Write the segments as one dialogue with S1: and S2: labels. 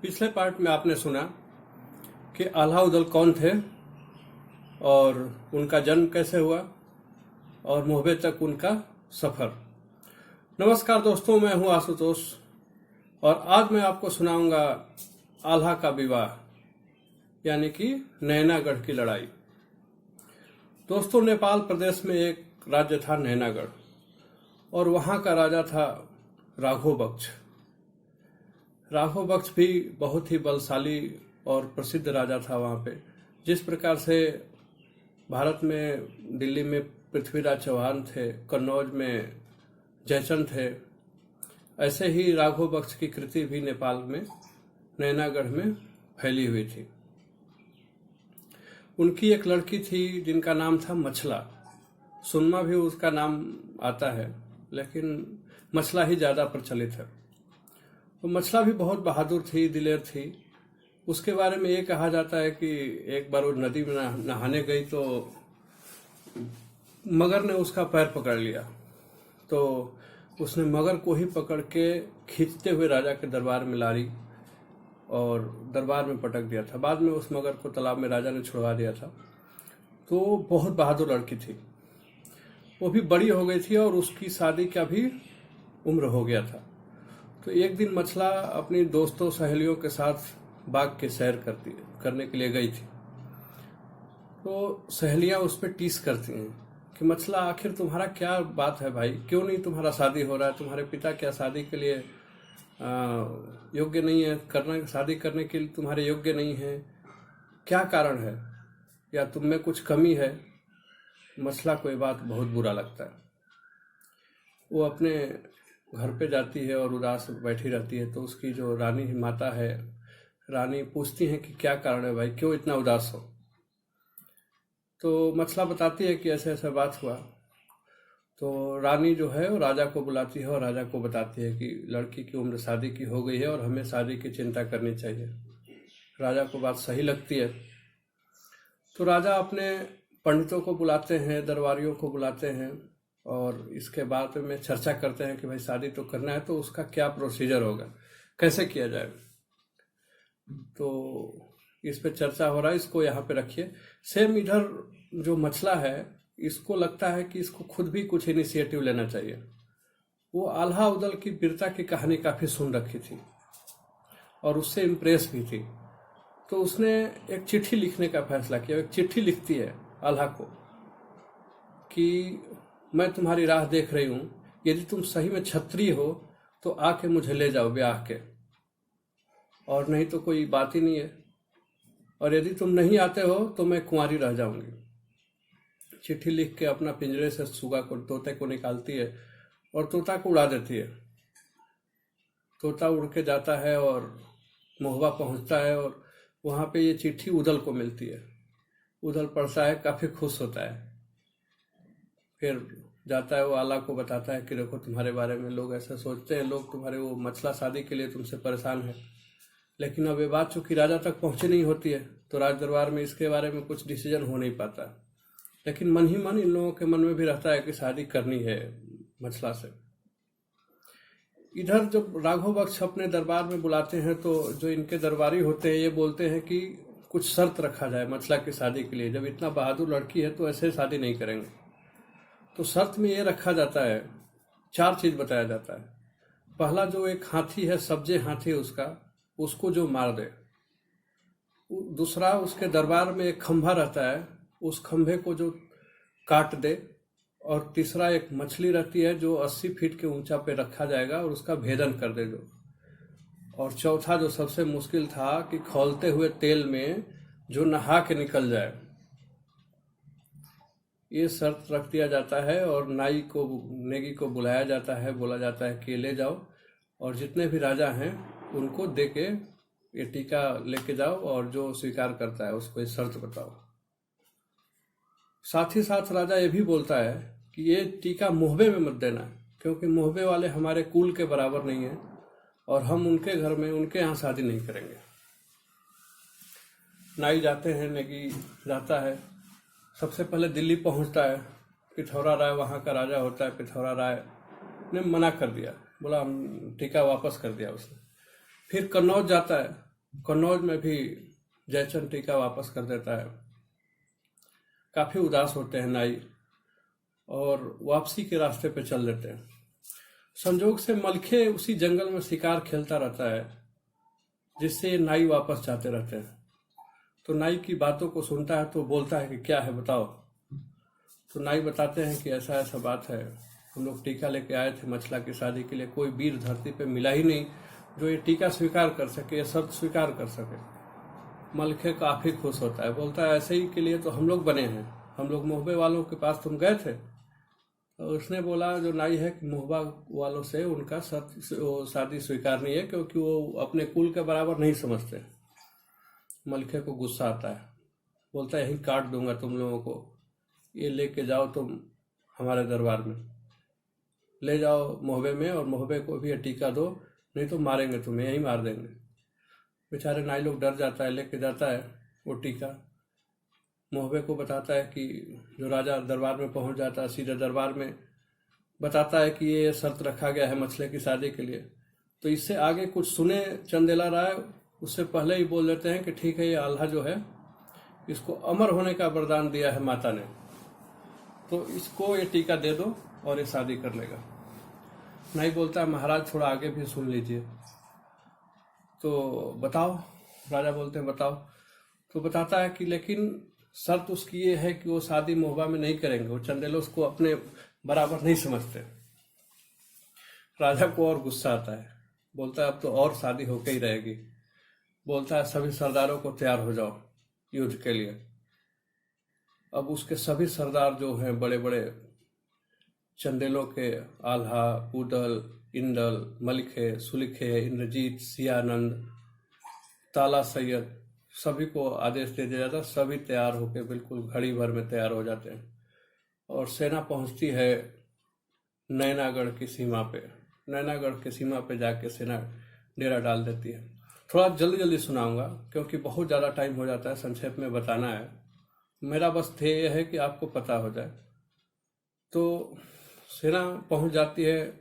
S1: पिछले पार्ट में आपने सुना कि आल्हा उदल कौन थे और उनका जन्म कैसे हुआ और मोहबे तक उनका सफर। नमस्कार दोस्तों, मैं हूं आशुतोष और आज मैं आपको सुनाऊंगा आल्हा का विवाह यानी कि नैनागढ़ की लड़ाई। दोस्तों, नेपाल प्रदेश में एक राज्य था नैनागढ़ और वहां का राजा था राघव बक्ष। राघव बक्ष भी बहुत ही बलशाली और प्रसिद्ध राजा था वहाँ पे। जिस प्रकार से भारत में दिल्ली में पृथ्वीराज चौहान थे, कन्नौज में जयचंद थे, ऐसे ही राघव बक्ष की कृति भी नेपाल में नैनागढ़ में फैली हुई थी। उनकी एक लड़की थी जिनका नाम था मछला। सुनमा भी उसका नाम आता है, लेकिन मछला ही ज़्यादा प्रचलित है। तो मछला भी बहुत बहादुर थी, दिलेर थी। उसके बारे में ये कहा जाता है कि एक बार वो नदी में नहाने गई तो मगर ने उसका पैर पकड़ लिया, तो उसने मगर को ही पकड़ के खींचते हुए राजा के दरबार में लारी और दरबार में पटक दिया था। बाद में उस मगर को तालाब में राजा ने छुड़वा दिया था। तो बहुत बहादुर लड़की थी, वो भी बड़ी हो गई थी और उसकी शादी का भी उम्र हो गया था। तो एक दिन मछला अपनी दोस्तों सहेलियों के साथ बाग के सैर करने के लिए गई थी। तो सहेलियां उस पर टीस करती हैं कि मछला, आखिर तुम्हारा क्या बात है भाई, क्यों नहीं तुम्हारा शादी हो रहा है? तुम्हारे पिता क्या शादी के लिए योग्य नहीं है, शादी करने के लिए तुम्हारे योग्य नहीं है? क्या कारण है, या तुम में कुछ कमी है? मछला को ये बात बहुत बुरा लगता है। वो अपने घर पे जाती है और उदास बैठी रहती है। तो उसकी जो रानी माता है, रानी पूछती है कि क्या कारण है भाई, क्यों इतना उदास हो? तो मछला बताती है कि ऐसे ऐसा बात हुआ। तो रानी जो है वो राजा को बुलाती है और राजा को बताती है कि लड़की की उम्र शादी की हो गई है और हमें शादी की चिंता करनी चाहिए। राजा को बात सही लगती है। तो राजा अपने पंडितों को बुलाते हैं, दरबारियों को बुलाते हैं और इसके बाद में चर्चा करते हैं कि भाई शादी तो करना है, तो उसका क्या प्रोसीजर होगा, कैसे किया जाए। तो इस पे चर्चा हो रहा है, इसको यहाँ पे रखिए। सेम इधर जो मछला है, इसको लगता है कि इसको खुद भी कुछ इनिशिएटिव लेना चाहिए। वो आल्हा उदल की वीरता की कहानी काफ़ी सुन रखी थी और उससे इम्प्रेस भी थी। तो उसने एक चिट्ठी लिखने का फैसला किया। एक चिट्ठी लिखती है आल्हा को कि मैं तुम्हारी राह देख रही हूँ, यदि तुम सही में क्षत्रिय हो तो आके मुझे ले जाओ ब्याह के, और नहीं तो कोई बात ही नहीं है, और यदि तुम नहीं आते हो तो मैं कुंवारी रह जाऊंगी। चिट्ठी लिख के अपना पिंजरे से सुगा को, तोते को निकालती है और तोता को उड़ा देती है। तोता उड़ के जाता है और महुआ पहुंचता है और वहाँ पे ये चिट्ठी उदल को मिलती है। उदल पढ़ता है, काफ़ी खुश होता है। फिर जाता है, वो आला को बताता है कि देखो तुम्हारे बारे में लोग ऐसा सोचते हैं, लोग तुम्हारे वो मछला शादी के लिए तुमसे परेशान है। लेकिन अब ये बात चूंकि राजा तक पहुंची नहीं होती है तो राज दरबार में इसके बारे में कुछ डिसीजन हो नहीं पाता। लेकिन मन ही मन इन लोगों के मन में भी रहता है कि शादी करनी है मछला से। इधर जब राघव बक्ष अपने दरबार में बुलाते हैं तो जो इनके दरबारी होते हैं ये बोलते हैं कि कुछ शर्त रखा जाए मछला की शादी के लिए। जब इतना बहादुर लड़की है तो ऐसे शादी नहीं करेंगे। तो शर्त में ये रखा जाता है, 4 चीज बताया जाता है। पहला, जो एक हाथी है, सब्जे हाथी उसको जो मार दे। दूसरा, उसके दरबार में एक खंभा रहता है, उस खंभे को जो काट दे। और तीसरा, एक मछली रहती है जो 80 फीट के ऊंचा पे रखा जाएगा और उसका भेदन कर दे दो। और चौथा, जो सबसे मुश्किल था, कि खौलते हुए तेल में जो नहा के निकल जाए। ये शर्त रख दिया जाता है और नेगी को बुलाया जाता है। बोला जाता है कि ले जाओ और जितने भी राजा हैं उनको दे के ये टीका लेके जाओ और जो स्वीकार करता है उसको ये शर्त बताओ। साथ ही साथ राजा ये भी बोलता है कि ये टीका मोहबे में मत देना, क्योंकि मोहबे वाले हमारे कुल के बराबर नहीं है और हम उनके घर में, उनके यहाँ शादी नहीं करेंगे। नाई जाते हैं, नेगी जाता है। सबसे पहले दिल्ली पहुंचता है। पिथौरा राय वहाँ का राजा होता है। पिथौरा राय ने मना कर दिया, बोला हम टीका वापस कर दिया उसने। फिर कन्नौज जाता है। कन्नौज में भी जयचंद टीका वापस कर देता है। काफी उदास होते हैं नाई और वापसी के रास्ते पे चल देते हैं। संजोग से मलखे उसी जंगल में शिकार खेलता रहता है, जिससे नाई वापस जाते रहते हैं। तो नाई की बातों को सुनता है तो बोलता है कि क्या है बताओ। तो नाई बताते हैं कि ऐसा ऐसा बात है, हम लोग टीका लेके आए थे मछला की शादी के लिए, कोई वीर धरती पे मिला ही नहीं जो ये टीका स्वीकार कर सके, ये शर्त स्वीकार कर सके। मलखे काफी खुश होता है, बोलता है ऐसे ही के लिए तो हम लोग बने हैं, हम लोग मोहबे वालों के पास तुम गए थे। तो उसने बोला, जो नाई है, कि मोहबा वालों से उनका शादी स्वीकार नहीं है, क्योंकि वो अपने कुल के बराबर नहीं समझते। मलखे को गुस्सा आता है, बोलता है यही काट दूंगा तुम लोगों को, ये लेके जाओ तुम हमारे दरबार में, ले जाओ मोहबे में, और मोहबे को भी ये टीका दो, नहीं तो मारेंगे तुम्हें, यही मार देंगे। बेचारे नाई लोग डर जाता है, लेके जाता है वो टीका, मोहबे को बताता है कि जो राजा दरबार में पहुंच जाता है, सीधे दरबार में बताता है कि ये शर्त रखा गया है मछले की शादी के लिए। तो इससे आगे कुछ सुने चंदेला राय, उससे पहले ही बोल देते हैं कि ठीक है, ये आल्हा जो है इसको अमर होने का वरदान दिया है माता ने, तो इसको ये टीका दे दो और ये शादी कर लेगा। नहीं बोलता है, महाराज थोड़ा आगे भी सुन लीजिए। तो बताओ, राजा बोलते हैं बताओ। तो बताता है कि लेकिन शर्त उसकी ये है कि वो शादी मोहबा में नहीं करेंगे, वो चंदेल उसको अपने बराबर नहीं समझते। राजा को और गुस्सा आता है, बोलता है अब तो और शादी होके ही रहेगी। बोलता है सभी सरदारों को तैयार हो जाओ युद्ध के लिए। अब उसके सभी सरदार जो हैं बड़े बड़े चंदेलों के, आल्हा, उदल, इंदल, मलिखे, सुलिखे, इंद्रजीत, सियानंद, ताला सैयद, सभी को आदेश दे दिया जाता, सभी तैयार होकर बिल्कुल घड़ी भर में तैयार हो जाते हैं। और सेना पहुंचती है नैनागढ़ की सीमा पे। नैनागढ़ की सीमा पे जाके सेना डेरा डाल देती है। थोड़ा जल्दी जल्दी सुनाऊंगा क्योंकि बहुत ज़्यादा टाइम हो जाता है, संक्षेप में बताना है। मेरा बस ध्येय है कि आपको पता हो जाए। तो सेना पहुंच जाती है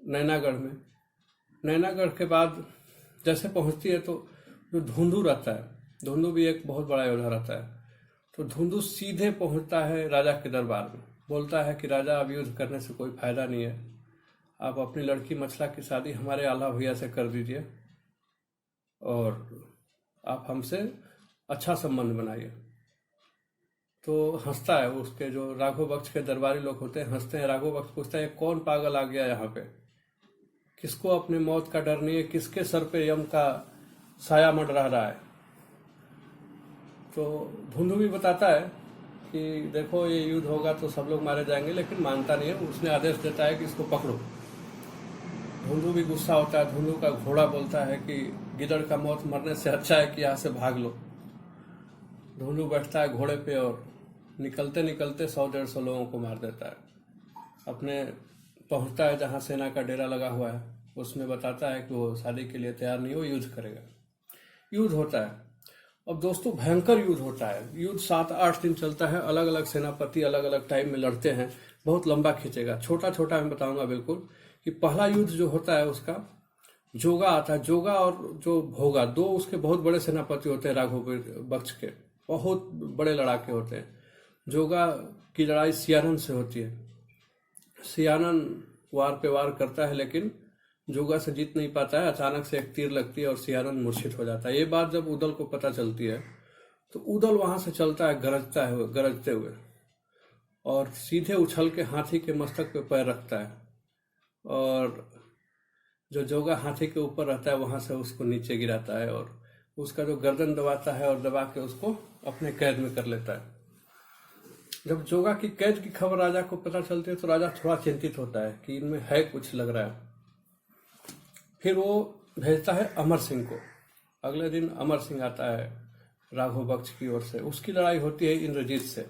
S1: नैनागढ़ में। नैनागढ़ के बाद जैसे पहुंचती है तो जो धुंधु रहता है, धुंधु भी एक बहुत बड़ा योद्धा रहता है, तो धुंधु सीधे पहुंचता है राजा के दरबार में। बोलता है कि राजा, अब युद्ध करने से कोई फायदा नहीं है, आप अपनी लड़की मछला की शादी हमारे आल्हा भैया से कर दीजिए और आप हमसे अच्छा संबंध बनाइए। तो हंसता है, उसके जो राघव बख्श के दरबारी लोग होते हैं हंसते हैं। राघव बख्श पूछता है कौन पागल आ गया यहाँ पे, किसको अपने मौत का डर नहीं है, किसके सर पे यम का साया मंडरा रहा है। तो धुंधु भी बताता है कि देखो ये युद्ध होगा तो सब लोग मारे जाएंगे, लेकिन मानता नहीं है। उसने आदेश देता है कि इसको पकड़ो। धुंधु भी गुस्सा होता है। धुंधु का घोड़ा बोलता है कि गिदड़ का मौत मरने से अच्छा है कि यहाँ से भाग लो। धुंधु बैठता है घोड़े पे और निकलते निकलते 100-150 लोगों को मार देता है। अपने पहुंचता है जहाँ सेना का डेरा लगा हुआ है, उसमें बताता है कि वो शादी के लिए तैयार नहीं, वो युद्ध करेगा। युद्ध होता है। अब दोस्तों भयंकर युद्ध होता है। युद्ध 7-8 दिन चलता है। अलग अलग सेनापति अलग अलग टाइम में लड़ते हैं। बहुत लंबा खींचेगा, छोटा छोटा मैं बताऊंगा बिल्कुल। कि पहला युद्ध जो होता है उसका जोगा आता है। जोगा और जो भोगा, दो उसके बहुत बड़े सेनापति होते हैं राघव बख्श के, बहुत बड़े लड़ाके होते हैं। जोगा की लड़ाई सियानन से होती है। सियानन वार पे वार करता है लेकिन जोगा से जीत नहीं पाता है। अचानक से एक तीर लगती है और सियानन मूर्छित हो जाता है। ये बात जब उदल को पता चलती है तो उदल वहां से चलता है गरजते हुए और सीधे उछल के हाथी के मस्तक पे पैर रखता है और जो जोगा हाथी के ऊपर रहता है वहां से उसको नीचे गिराता है और उसका जो गर्दन दबाता है और दबा के उसको अपने कैद में कर लेता है। जब जोगा की कैद की खबर राजा को पता चलती है तो राजा थोड़ा चिंतित होता है कि इनमें है कुछ, लग रहा है। फिर वो भेजता है अमर सिंह को। अगले दिन अमर सिंह आता है राघव बख्श की ओर से। उसकी लड़ाई होती है इंद्रजीत से।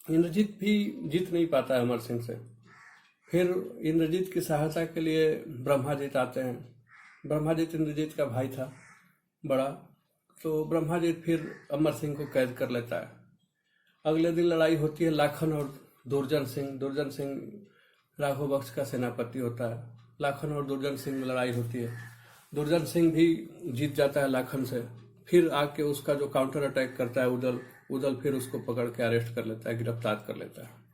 S1: इंद्रजीत भी जीत नहीं पाता है अमर सिंह से। फिर इंद्रजीत की सहायता के लिए ब्रह्माजीत आते हैं। ब्रह्माजीत इंद्रजीत का भाई था बड़ा, तो ब्रह्माजीत फिर अमर सिंह को कैद कर लेता है। अगले दिन लड़ाई होती है लाखन और दुर्जन सिंह। दुर्जन सिंह राघव बख्श का सेनापति होता है। लाखन और दुर्जन सिंह में लड़ाई होती है। दुर्जन सिंह भी जीत जाता है लाखन से। फिर आके उसका जो काउंटर अटैक करता है उदल, उदल फिर उसको पकड़ के अरेस्ट कर लेता है, गिरफ्तार कर लेता है।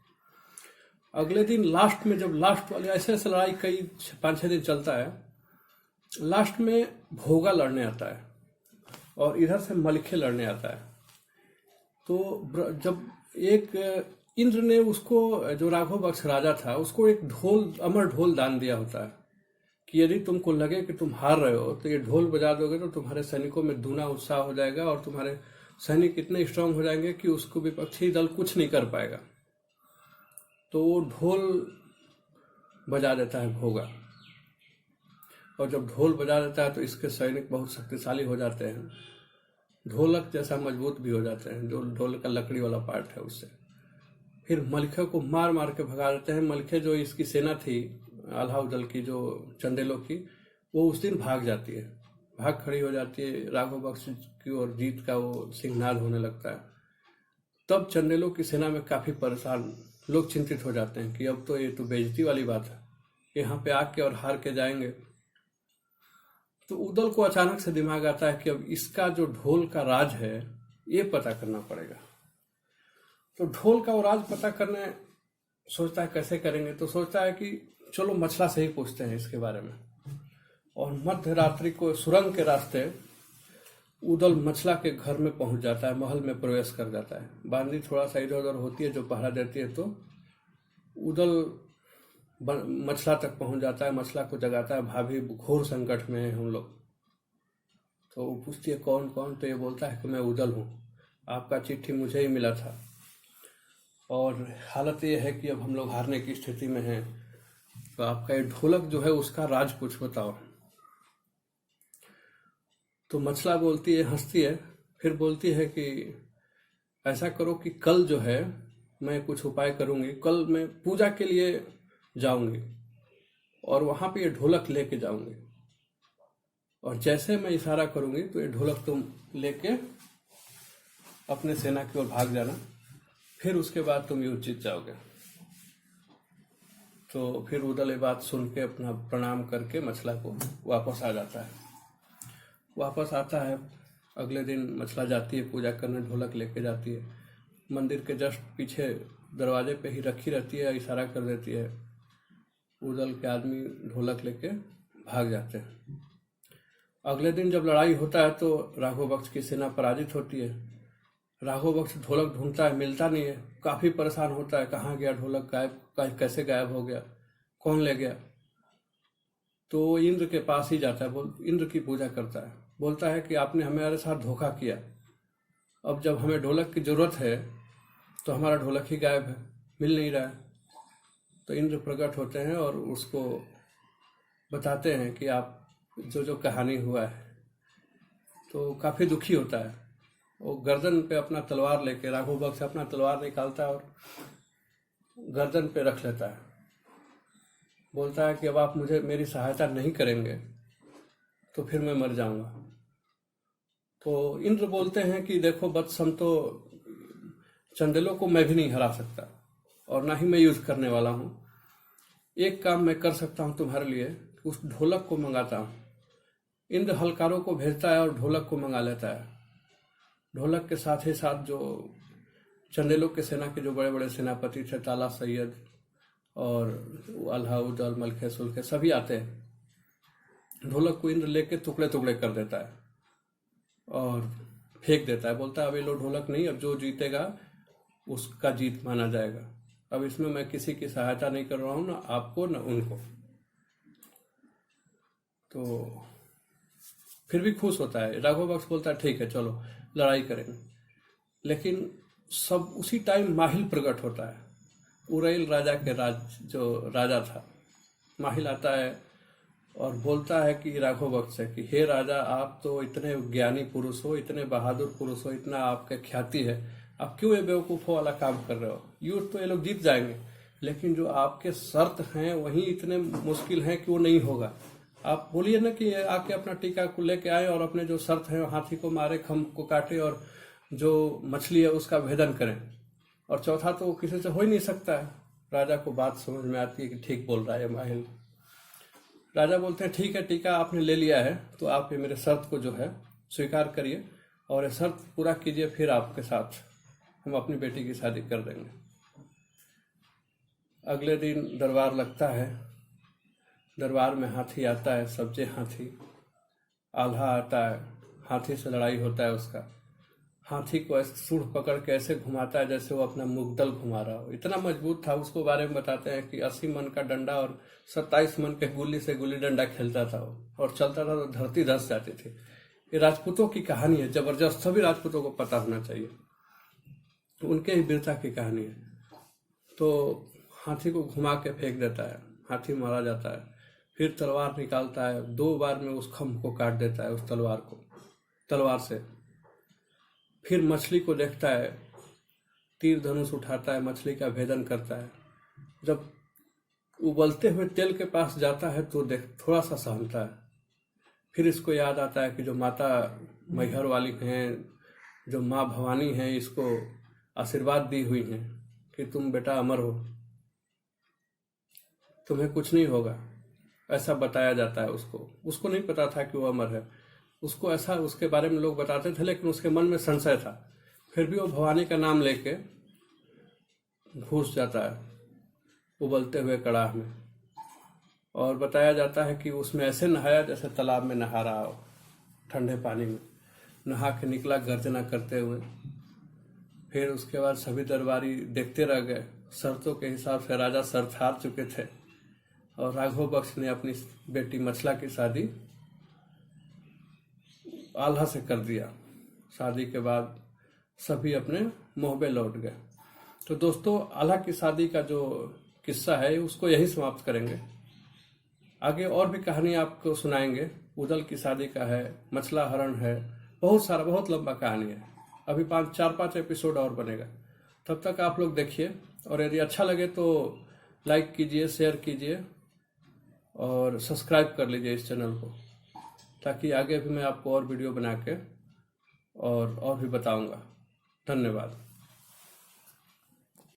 S1: अगले दिन लास्ट में, जब लास्ट वाले ऐसे ऐसे लड़ाई कई 5-6 दिन चलता है, लास्ट में भोगा लड़ने आता है और इधर से मलिखे लड़ने आता है। तो जब एक इंद्र ने उसको, जो राघव बक्स राजा था, उसको एक ढोल, अमर ढोल दान दिया होता है कि यदि तुमको लगे कि तुम हार रहे हो तो ये ढोल बजा दोगे तो तुम्हारे सैनिकों में दूना उत्साह हो जाएगा और तुम्हारे सैनिक इतने स्ट्रांग हो जाएंगे कि उसको विपक्षी दल कुछ नहीं कर पाएगा। तो वो ढोल बजा देता है भोगा, और जब ढोल बजा देता है तो इसके सैनिक बहुत शक्तिशाली हो जाते हैं, ढोलक जैसा मजबूत भी हो जाते हैं, जो ढोल का लकड़ी वाला पार्ट है उससे। फिर मलिखे को मार मार के भगा देते हैं। मलिखे जो इसकी सेना थी आल्हा उदल की, जो चंदेलों की, वो उस दिन भाग जाती है, भाग खड़ी हो जाती है। राघव बक्स की ओर जीत का वो सिंहनाद होने लगता है। तब चंदेलों की सेना में काफी परेशान लोग चिंतित हो जाते हैं कि अब तो ये तो बेइज्जती वाली बात है, यहाँ पे आके और हार के जाएंगे। तो उदल को अचानक से दिमाग आता है कि अब इसका जो ढोल का राज है ये पता करना पड़ेगा। तो ढोल का वो राज पता करने सोचता है, कैसे करेंगे? तो सोचता है कि चलो मछला से ही पूछते हैं इसके बारे में। और मध्य रात्रि को सुरंग के रास्ते उदल मछला के घर में पहुंच जाता है, महल में प्रवेश कर जाता है। बांदी थोड़ा सा इधर उधर होती है जो पहरा देती है, तो उदल मछला तक पहुंच जाता है, मछला को जगाता है, भाभी घोर संकट में है हम लोग। तो वो पूछती है कौन कौन? तो ये बोलता है कि मैं उदल हूँ, आपका चिट्ठी मुझे ही मिला था और हालत ये है कि अब हम लोग हारने की स्थिति में हैं, तो आपका ये ढोलक जो है उसका राज कुछ बताओ। तो मछला बोलती है, हंसती है, फिर बोलती है कि ऐसा करो कि कल जो है मैं कुछ उपाय करूंगी, कल मैं पूजा के लिए जाऊंगी और वहां पे ये ढोलक लेके जाऊंगी, और जैसे मैं इशारा करूंगी तो ये ढोलक तुम लेके अपने सेना की ओर भाग जाना, फिर उसके बाद तुम युद्ध जीत जाओगे। तो फिर उदल ये बात सुन के अपना प्रणाम करके मछला को वापस आ जाता है। वापस आता है, अगले दिन मछला जाती है पूजा करने, ढोलक लेके जाती है, मंदिर के जस्ट पीछे दरवाजे पे ही रखी रहती है, इशारा कर देती है, उदल के आदमी ढोलक लेके भाग जाते हैं। अगले दिन जब लड़ाई होता है तो राघव बक्स की सेना पराजित होती है। राघव बक्स ढोलक ढूंढता है, मिलता नहीं है, काफी परेशान होता है, कहाँ गया ढोलक, गायब, कैसे गायब हो गया, कौन ले गया? तो इंद्र के पास ही जाता है, इंद्र की पूजा करता है, बोलता है कि आपने हमारे साथ धोखा किया, अब जब हमें ढोलक की जरूरत है तो हमारा ढोलक ही गायब है, मिल नहीं रहा है। तो इंद्र प्रकट होते हैं और उसको बताते हैं कि आप जो कहानी हुआ है। तो काफी दुखी होता है, वो गर्दन पे अपना तलवार लेके, राघव बक्स अपना तलवार निकालता है और गर्दन पे रख लेता है, बोलता है कि अब आप मुझे मेरी सहायता नहीं करेंगे तो फिर मैं मर जाऊंगा। तो इंद्र बोलते हैं कि देखो वत्स, हम तो चंदेलों को मैं भी नहीं हरा सकता और ना ही मैं युद्ध करने वाला हूँ। एक काम मैं कर सकता हूँ तुम्हारे लिए, उस ढोलक को मंगाता हूँ। इंद्र हलकारों को भेजता है और ढोलक को मंगा लेता है। ढोलक के साथ ही साथ जो चंदेलों के सेना के जो बड़े बड़े सेनापति थे, ताला सैयद और आल्हा उदल, मलिखे सुलखे, सभी आते हैं। ढोलक को इंद्र लेके टुकड़े टुकड़े कर देता है और फेंक देता है, बोलता है अब ये लो ढोलक नहीं, अब जो जीतेगा उसका जीत माना जाएगा, अब इसमें मैं किसी की सहायता नहीं कर रहा हूं, ना आपको ना उनको। तो फिर भी खुश होता है। राघव बक्स बोलता है ठीक है चलो लड़ाई करेंगे। लेकिन सब उसी टाइम माहिल प्रकट होता है, उरैल राजा के जो राजा था, माहिल आता है और बोलता है कि राघव बक्स से कि हे राजा, आप तो इतने ज्ञानी पुरुष हो, इतने बहादुर पुरुष हो, इतना आपका ख्याति है, आप क्यों ये बेवकूफ़ों वाला काम कर रहे हो? युद्ध तो ये लोग जीत जाएंगे, लेकिन जो आपके शर्त हैं वही इतने मुश्किल हैं कि वो नहीं होगा। आप बोलिए ना कि आके अपना टीका को लेके आए और अपने जो शर्त है, हाथी को मारे, खम्भ को काटे और जो मछली है उसका भेदन करें, और चौथा तो किसी से हो ही नहीं सकता है। राजा को बात समझ में आती है कि ठीक बोल रहा है माहिल। राजा बोलते हैं ठीक है, टीका आपने ले लिया है तो आप ये मेरे शर्त को जो है स्वीकार करिए और ये शर्त पूरा कीजिए, फिर आपके साथ हम अपनी बेटी की शादी कर देंगे। अगले दिन दरबार लगता है। दरबार में हाथी आता है, सब्जे हाथी। आल्हा आता है, हाथी से लड़ाई होता है उसका। हाथी को ऐसे सूंड पकड़ के ऐसे घुमाता है जैसे वो अपना मुगदल घुमा रहा हो। इतना मजबूत था। उसको बारे में बताते हैं कि 80 मन का डंडा और 27 मन के गुल्ली से गुल्ली डंडा खेलता था वो, और चलता था तो धरती धस जाती थी। ये राजपूतों की कहानी है, जबरदस्त। सभी राजपूतों को पता होना चाहिए, उनके ही वीरता की कहानी है। तो हाथी को घुमा के फेंक देता है, हाथी मारा जाता है। फिर तलवार निकालता है, 2 बार में उस खम्भ को काट देता है, उस तलवार से। फिर मछली को देखता है, तीर धनुष उठाता है, मछली का भेदन करता है। जब उबलते हुए तेल के पास जाता है तो थोड़ा सा सहमता है। फिर इसको याद आता है कि जो माता मैहर वाली हैं, जो माँ भवानी हैं, इसको आशीर्वाद दी हुई हैं कि तुम बेटा अमर हो, तुम्हें कुछ नहीं होगा, ऐसा बताया जाता है उसको नहीं पता था कि वो अमर है। उसको ऐसा उसके बारे में लोग बताते थे, लेकिन उसके मन में संशय था। फिर भी वो भवानी का नाम लेके घुस जाता है उबलते हुए कड़ाह में, और बताया जाता है कि उसमें ऐसे नहाया जैसे तालाब में नहा रहा हो, ठंडे पानी में नहा के निकला गर्जना करते हुए। फिर उसके बाद सभी दरबारी देखते रह गए। शर्तों के हिसाब से राजा शर्त हार चुके थे और राघव बख्श ने अपनी बेटी मछला की शादी आल्हा से कर दिया। शादी के बाद सभी अपने मोहबे लौट गए। तो दोस्तों, आल्हा की शादी का जो किस्सा है उसको यहीं समाप्त करेंगे। आगे और भी कहानी आपको सुनाएंगे। उदल की शादी का है, मछला हरण है, बहुत सारा, बहुत लंबा कहानी है। अभी 4-5 एपिसोड और बनेगा। तब तक आप लोग देखिए, और यदि अच्छा लगे तो लाइक कीजिए, शेयर कीजिए और सब्सक्राइब कर लीजिए इस चैनल को, ताकि आगे भी मैं आपको और वीडियो बना के और भी बताऊंगा। धन्यवाद।